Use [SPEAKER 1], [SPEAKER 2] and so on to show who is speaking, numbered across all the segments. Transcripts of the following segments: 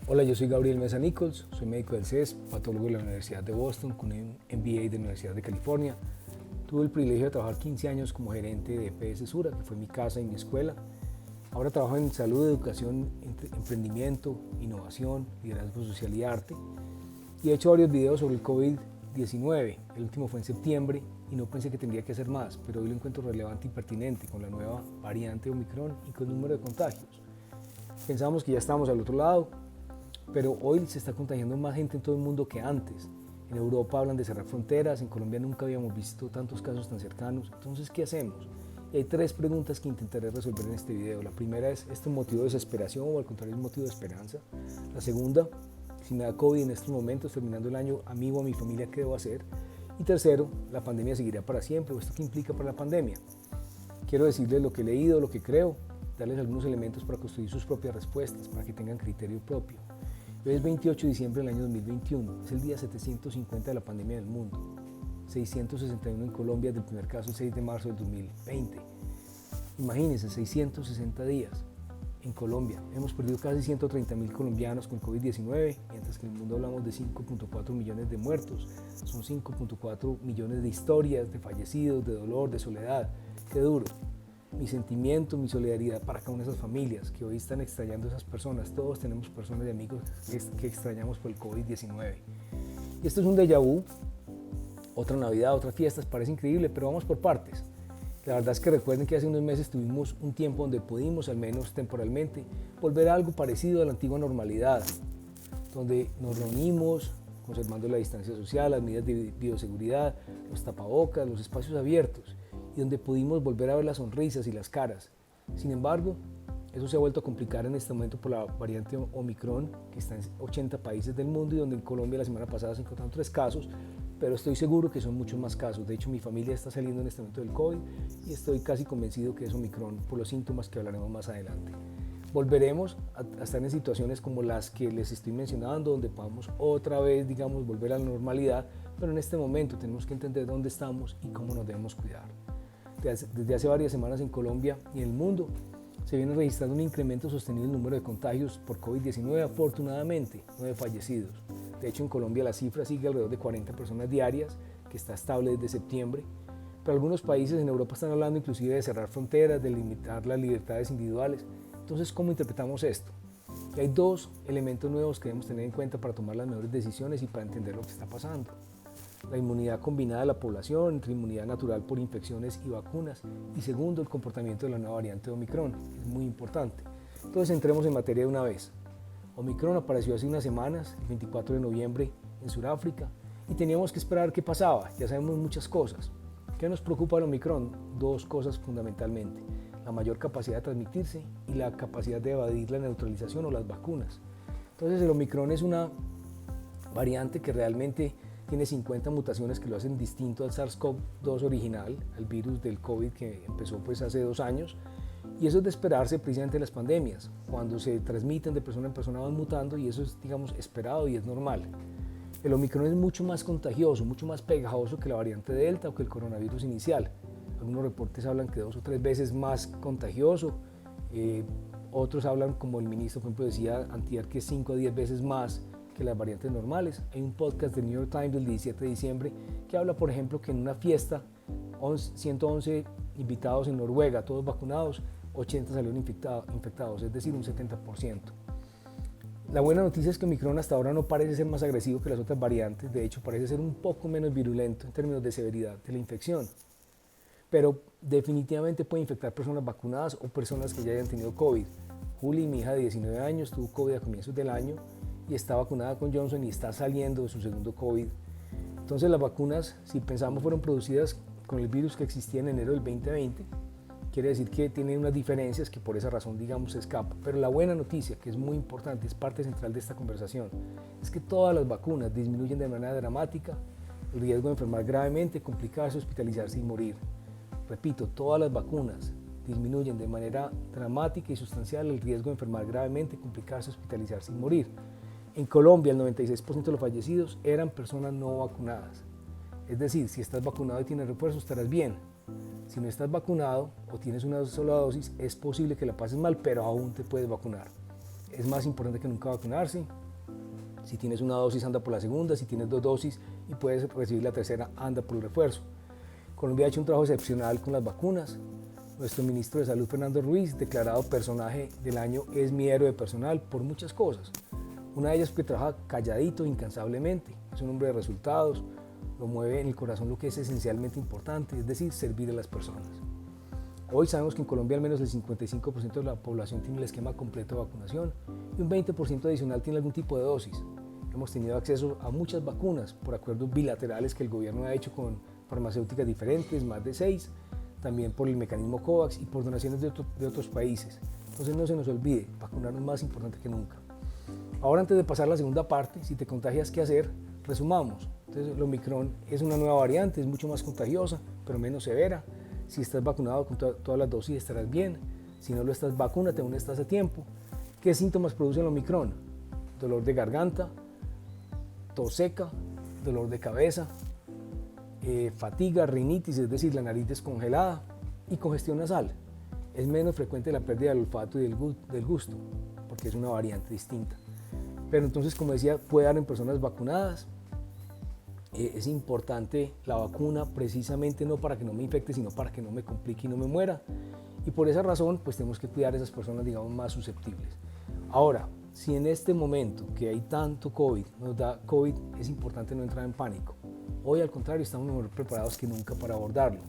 [SPEAKER 1] Hola, yo soy Gabriel Mesa Nichols, soy médico del CES, patólogo de la Universidad de Boston con un MBA de la Universidad de California. Tuve el privilegio de trabajar 15 años como gerente de EPS Sura, que fue mi casa y mi escuela. Ahora trabajo en salud, educación, emprendimiento, innovación, liderazgo social y arte. Y he hecho varios videos sobre el COVID-19. El último fue en septiembre y no pensé que tendría que hacer más, pero hoy lo encuentro relevante y pertinente con la nueva variante Omicron y con el número de contagios. Pensábamos que ya estábamos al otro lado, pero hoy se está contagiando más gente en todo el mundo que antes. En Europa hablan de cerrar fronteras, en Colombia nunca habíamos visto tantos casos tan cercanos. Entonces, ¿qué hacemos? Y hay tres preguntas que intentaré resolver en este video. La primera es, ¿esto es un motivo de desesperación o al contrario es un motivo de esperanza? La segunda, si me da COVID en estos momentos, terminando el año, a mí o a mi familia, ¿qué debo hacer? Y tercero, ¿la pandemia seguirá para siempre? ¿O esto qué implica para la pandemia? Quiero decirles lo que he leído, lo que creo, darles algunos elementos para construir sus propias respuestas, para que tengan criterio propio. Hoy es 28 de diciembre del año 2021, es el día 750 de la pandemia del mundo, 661 en Colombia desde el primer caso el 6 de marzo del 2020. Imagínense, 660 días en Colombia. Hemos perdido casi 130.000 colombianos con COVID-19, mientras que en el mundo hablamos de 5.4 millones de muertos. Son 5.4 millones de historias, de fallecidos, de dolor, de soledad. ¡Qué duro! Mi sentimiento, mi solidaridad para cada una de esas familias que hoy están extrañando a esas personas. Todos tenemos personas y amigos que extrañamos por el COVID-19. Y esto es un déjà vu, otra Navidad, otras fiestas, parece increíble, pero vamos por partes. La verdad es que recuerden que hace unos meses tuvimos un tiempo donde pudimos, al menos temporalmente, volver a algo parecido a la antigua normalidad, donde nos reunimos conservando la distancia social, las medidas de bioseguridad, los tapabocas, los espacios abiertos, y donde pudimos volver a ver las sonrisas y las caras. Sin embargo, eso se ha vuelto a complicar en este momento por la variante Omicron, que está en 80 países del mundo y donde en Colombia la semana pasada se encontraron 3 casos, pero estoy seguro que son muchos más casos. De hecho, mi familia está saliendo en este momento del COVID y estoy casi convencido que es Omicron por los síntomas que hablaremos más adelante. Volveremos a estar en situaciones como las que les estoy mencionando, donde podamos otra vez, digamos, volver a la normalidad, pero en este momento tenemos que entender dónde estamos y cómo nos debemos cuidar. Desde hace varias semanas en Colombia y en el mundo se viene registrando un incremento sostenido en el número de contagios por COVID-19, afortunadamente, no de fallecidos. De hecho, en Colombia la cifra sigue alrededor de 40 personas diarias, que está estable desde septiembre, pero algunos países en Europa están hablando inclusive de cerrar fronteras, de limitar las libertades individuales. Entonces, ¿cómo interpretamos esto? Y hay dos elementos nuevos que debemos tener en cuenta para tomar las mejores decisiones y para entender lo que está pasando. La inmunidad combinada de la población, entre inmunidad natural por infecciones y vacunas, y segundo, el comportamiento de la nueva variante de Omicron, es muy importante. Entonces entremos en materia de una vez. Omicron apareció hace unas semanas, el 24 de noviembre, en Sudáfrica, y teníamos que esperar qué pasaba, ya sabemos muchas cosas. ¿Qué nos preocupa el Omicron? Dos cosas fundamentalmente, la mayor capacidad de transmitirse y la capacidad de evadir la neutralización o las vacunas. Entonces el Omicron es una variante que realmente tiene 50 mutaciones que lo hacen distinto al SARS-CoV-2 original, al virus del COVID que empezó hace 2 años, y eso es de esperarse precisamente en las pandemias, cuando se transmiten de persona en persona van mutando y eso es, digamos, esperado y es normal. El Omicron es mucho más contagioso, mucho más pegajoso que la variante Delta o que el coronavirus inicial. Algunos reportes hablan que 2 o 3 veces más contagioso, otros hablan, como el ministro por ejemplo decía antier, que 5 a 10 veces más que las variantes normales. Hay un podcast del New York Times del 17 de diciembre que habla, por ejemplo, que en una fiesta, 111 invitados en Noruega, todos vacunados, 80 salieron infectados, es decir, un 70%. La buena noticia es que Omicron hasta ahora no parece ser más agresivo que las otras variantes, de hecho parece ser un poco menos virulento en términos de severidad de la infección, pero definitivamente puede infectar personas vacunadas o personas que ya hayan tenido COVID. Juli, mi hija de 19 años, tuvo COVID a comienzos del año y está vacunada con Johnson y está saliendo de su segundo COVID. Entonces las vacunas, si pensamos, fueron producidas con el virus que existía en enero del 2020, quiere decir que tienen unas diferencias que por esa razón, digamos, se escapan. Pero la buena noticia, que es muy importante, es parte central de esta conversación, es que todas las vacunas disminuyen de manera dramática el riesgo de enfermar gravemente, complicarse, hospitalizarse y morir. Repito, todas las vacunas disminuyen de manera dramática y sustancial el riesgo de enfermar gravemente, complicarse, hospitalizarse y morir. En Colombia, el 96% de los fallecidos eran personas no vacunadas. Es decir, si estás vacunado y tienes refuerzo, estarás bien. Si no estás vacunado o tienes una sola dosis, es posible que la pases mal, pero aún te puedes vacunar. es más importante que nunca vacunarse. Si tienes una dosis, anda por la segunda. Si tienes 2 dosis y puedes recibir la tercera, anda por el refuerzo. Colombia ha hecho un trabajo excepcional con las vacunas. Nuestro ministro de Salud, Fernando Ruiz, declarado personaje del año, es mi héroe personal por muchas cosas. Una de ellas es que trabaja calladito, incansablemente. Es un hombre de resultados, lo mueve en el corazón lo que es esencialmente importante, es decir, servir a las personas. Hoy sabemos que en Colombia al menos el 55% de la población tiene el esquema completo de vacunación y un 20% adicional tiene algún tipo de dosis. Hemos tenido acceso a muchas vacunas por acuerdos bilaterales que el gobierno ha hecho con farmacéuticas diferentes, más de 6, también por el mecanismo COVAX y por donaciones de otros países. Entonces no se nos olvide, vacunarnos es más importante que nunca. Ahora, antes de pasar a la segunda parte, si te contagias, ¿qué hacer? Resumamos. Entonces, el Omicron es una nueva variante, es mucho más contagiosa, pero menos severa. Si estás vacunado con todas las dosis estarás bien. Si no lo estás, vacúnate, aún estás a tiempo. ¿Qué síntomas produce el Omicron? Dolor de garganta, tos seca, dolor de cabeza, fatiga, rinitis, es decir, la nariz descongelada, y congestión nasal. Es menos frecuente la pérdida del olfato y del gusto, porque es una variante distinta. Pero entonces, como decía, puede dar en personas vacunadas. Es importante la vacuna precisamente no para que no me infecte, sino para que no me complique y no me muera. Y por esa razón, pues tenemos que cuidar a esas personas, digamos, más susceptibles. Ahora, si en este momento que hay tanto COVID, nos da COVID, es importante no entrar en pánico. Hoy, al contrario, estamos mejor preparados que nunca para abordarlo.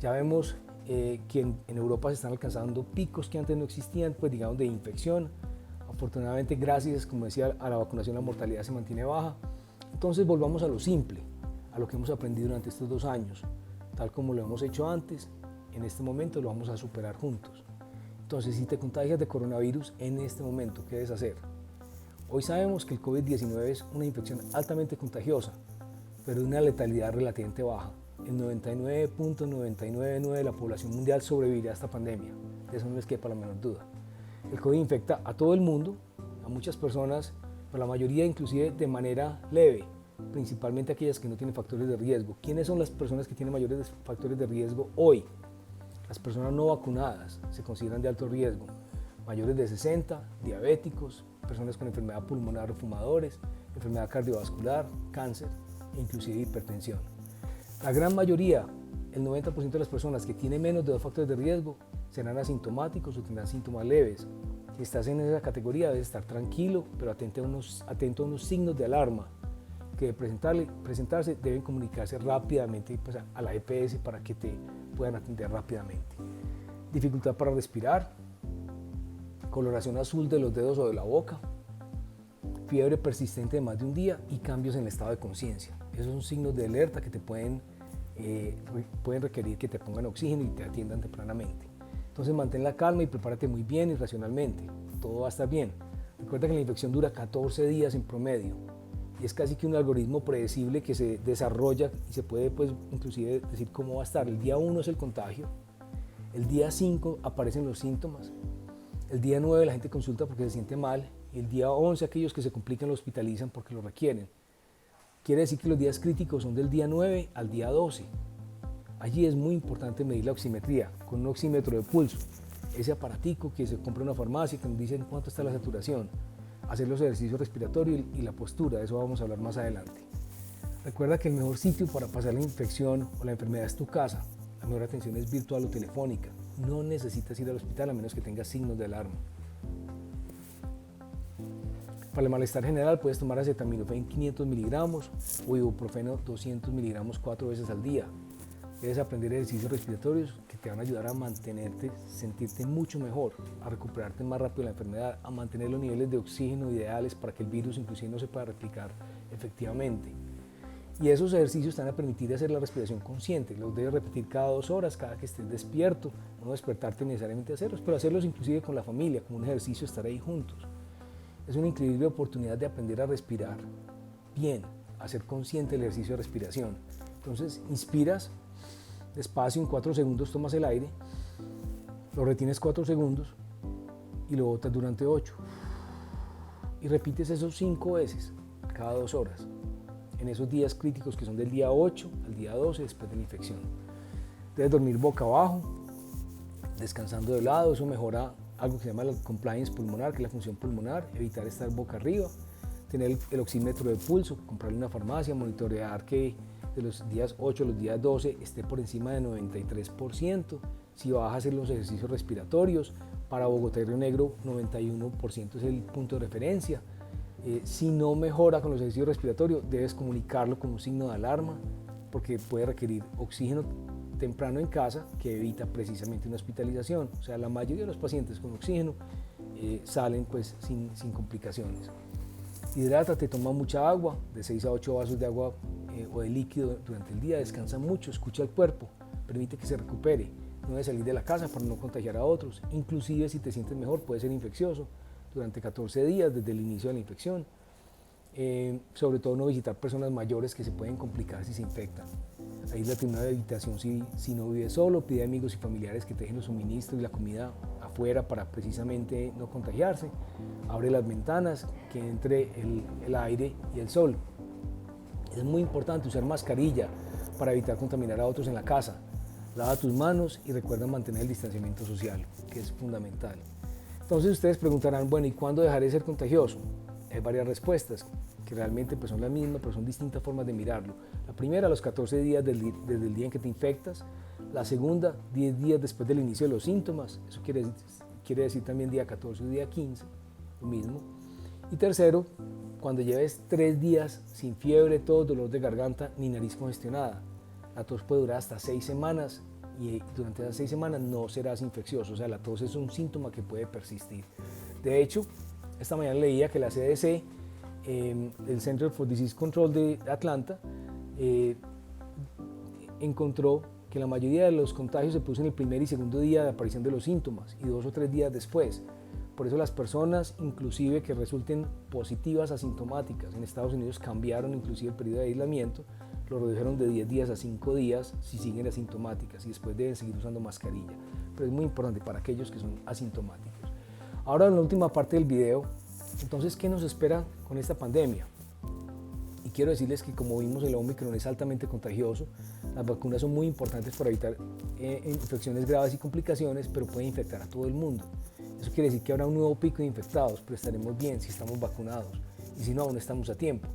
[SPEAKER 1] Ya vemos que en Europa se están alcanzando picos que antes no existían, pues digamos, de infección. Afortunadamente, gracias, como decía, a la vacunación, la mortalidad se mantiene baja. Entonces volvamos a lo simple, a lo que hemos aprendido durante estos 2 años. Tal como lo hemos hecho antes, en este momento lo vamos a superar juntos. Entonces, si te contagias de coronavirus en este momento, ¿qué debes hacer? Hoy sabemos que el COVID-19 es una infección altamente contagiosa, pero de una letalidad relativamente baja. El 99.999% de la población mundial sobrevivirá a esta pandemia. De eso no les quepa la menor duda. El COVID infecta a todo el mundo, a muchas personas, pero la mayoría inclusive de manera leve, principalmente aquellas que no tienen factores de riesgo. ¿Quiénes son las personas que tienen mayores factores de riesgo hoy? Las personas no vacunadas se consideran de alto riesgo, mayores de 60, diabéticos, personas con enfermedad pulmonar o fumadores, enfermedad cardiovascular, cáncer e inclusive hipertensión. La gran mayoría, el 90% de las personas que tienen menos de 2 factores de riesgo serán asintomáticos o tendrán síntomas leves. Si estás en esa categoría, debes estar tranquilo, pero atento a unos signos de alarma que de presentarse deben comunicarse rápidamente pues, a la EPS para que te puedan atender rápidamente. Dificultad para respirar, coloración azul de los dedos o de la boca, fiebre persistente de más de un día y cambios en el estado de conciencia. Esos son signos de alerta que te pueden requerir que te pongan oxígeno y te atiendan tempranamente. Entonces mantén la calma y prepárate muy bien y racionalmente. Todo va a estar bien. Recuerda que la infección dura 14 días en promedio y es casi que un algoritmo predecible que se desarrolla y se puede pues, inclusive decir cómo va a estar. El día 1 es el contagio, el día 5 aparecen los síntomas, el día 9 la gente consulta porque se siente mal y el día 11 aquellos que se complican lo hospitalizan porque lo requieren. Quiere decir que los días críticos son del día 9 al día 12. Allí es muy importante medir la oximetría con un oxímetro de pulso, ese aparatico que se compra en una farmacia que nos dice en cuánto está la saturación, hacer los ejercicios respiratorios y la postura, de eso vamos a hablar más adelante. Recuerda que el mejor sitio para pasar la infección o la enfermedad es tu casa, la mejor atención es virtual o telefónica, no necesitas ir al hospital a menos que tengas signos de alarma. Para el malestar general puedes tomar acetaminofén 500 miligramos o ibuprofeno 200 miligramos 4 veces al día. Debes aprender ejercicios respiratorios que te van a ayudar a mantenerte, sentirte mucho mejor, a recuperarte más rápido de la enfermedad, a mantener los niveles de oxígeno ideales para que el virus inclusive no se pueda replicar efectivamente. Y esos ejercicios te van a permitir hacer la respiración consciente, los debes repetir cada 2 horas, cada que estés despierto, no despertarte necesariamente a hacerlos, pero hacerlos inclusive con la familia, como un ejercicio, estar ahí juntos. Es una increíble oportunidad de aprender a respirar bien, a ser consciente del ejercicio de respiración. Entonces, inspiras despacio, en 4 segundos tomas el aire, lo retienes 4 segundos y lo botas durante 8. Y repites esos 5 veces cada 2 horas, en esos días críticos que son del día 8 al día 12 después de la infección. Debes dormir boca abajo, descansando de lado, eso mejora algo que se llama la compliance pulmonar, que es la función pulmonar, evitar estar boca arriba, tener el oxímetro de pulso, comprarle una farmacia, monitorear que de los días 8 a los días 12 esté por encima de 93%, si vas a hacer los ejercicios respiratorios, para Bogotá y Río Negro 91% es el punto de referencia. Si no mejora con los ejercicios respiratorios, debes comunicarlo con un signo de alarma, porque puede requerir oxígeno temprano en casa, que evita precisamente una hospitalización. O sea, la mayoría de los pacientes con oxígeno salen pues sin complicaciones. Hidrátate, toma mucha agua, de 6 a 8 vasos de agua o de líquido durante el día, descansa mucho, escucha al cuerpo, permite que se recupere. No debes salir de la casa para no contagiar a otros, inclusive si te sientes mejor puede ser infeccioso durante 14 días desde el inicio de la infección. Sobre todo no visitar personas mayores que se pueden complicar si se infectan. Aíslate en una habitación si no vives solo, pide a amigos y familiares que te dejen los suministros y la comida afuera para precisamente no contagiarse. Abre las ventanas, que entre el aire y el sol. Es muy importante usar mascarilla para evitar contaminar a otros en la casa. Lava tus manos y recuerda mantener el distanciamiento social, que es fundamental. Entonces ustedes preguntarán, bueno, ¿y cuándo dejaré de ser contagioso? Hay varias respuestas, que realmente pues son las mismas, pero son distintas formas de mirarlo. La primera, a los 14 días desde el día en que te infectas. La segunda, 10 días después del inicio de los síntomas. Eso quiere decir también día 14 o día 15, lo mismo. Y tercero, cuando lleves 3 días sin fiebre, tos, dolor de garganta ni nariz congestionada. La tos puede durar hasta 6 semanas y durante esas 6 semanas no serás infeccioso. O sea, la tos es un síntoma que puede persistir. De hecho, esta mañana leía que la CDC, el Center for Disease Control de Atlanta, encontró que la mayoría de los contagios se produce en el primer y segundo día de aparición de los síntomas y 2 o 3 días después. Por eso las personas, inclusive que resulten positivas asintomáticas, en Estados Unidos cambiaron inclusive el periodo de aislamiento, lo redujeron de 10 días a 5 días si siguen asintomáticas y después deben seguir usando mascarilla. Pero es muy importante para aquellos que son asintomáticos. Ahora en la última parte del video, entonces, ¿qué nos espera con esta pandemia? Y quiero decirles que como vimos el Omicron es altamente contagioso, las vacunas son muy importantes para evitar infecciones graves y complicaciones, pero pueden infectar a todo el mundo. Eso quiere decir que habrá un nuevo pico de infectados, pero estaremos bien si estamos vacunados y si no, aún estamos a tiempo.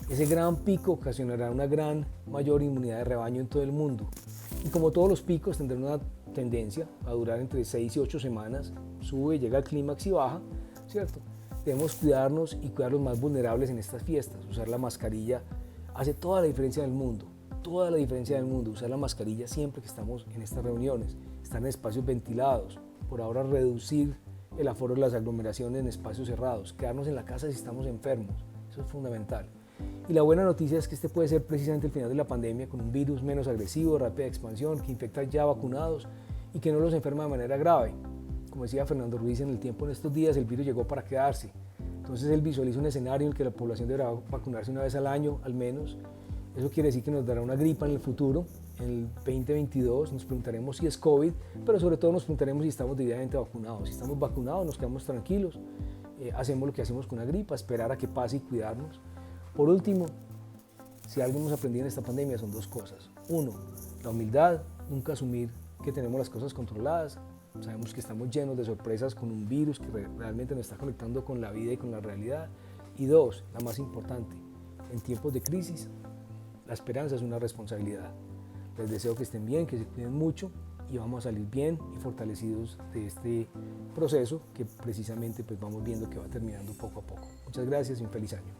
[SPEAKER 1] Ese gran pico ocasionará una gran mayor inmunidad de rebaño en todo el mundo. Y como todos los picos tendrán una tendencia a durar entre 6 y 8 semanas, sube, llega al clímax y baja, ¿cierto? Debemos cuidarnos y cuidar a los más vulnerables en estas fiestas. Usar la mascarilla hace toda la diferencia del mundo, toda la diferencia del mundo. Usar la mascarilla siempre que estamos en estas reuniones, estar en espacios ventilados, por ahora reducir el aforo de las aglomeraciones en espacios cerrados, quedarnos en la casa si estamos enfermos, eso es fundamental. Y la buena noticia es que este puede ser precisamente el final de la pandemia con un virus menos agresivo, rápida expansión, que infecta ya vacunados y que no los enferma de manera grave. Como decía Fernando Ruiz, en el tiempo en estos días el virus llegó para quedarse. Entonces él visualiza un escenario en el que la población deberá vacunarse una vez al año, al menos. Eso quiere decir que nos dará una gripa en el futuro, en el 2022. Nos preguntaremos si es COVID, pero sobre todo nos preguntaremos si estamos debidamente vacunados. Si estamos vacunados, nos quedamos tranquilos, hacemos lo que hacemos con una gripa, esperar a que pase y cuidarnos. Por último, si algo hemos aprendido en esta pandemia son 2 cosas. 1, la humildad, nunca asumir que tenemos las cosas controladas. Sabemos que estamos llenos de sorpresas con un virus que realmente nos está conectando con la vida y con la realidad. Y 2, la más importante, en tiempos de crisis, la esperanza es una responsabilidad. Les deseo que estén bien, que se cuiden mucho y vamos a salir bien y fortalecidos de este proceso que precisamente pues vamos viendo que va terminando poco a poco. Muchas gracias y un feliz año.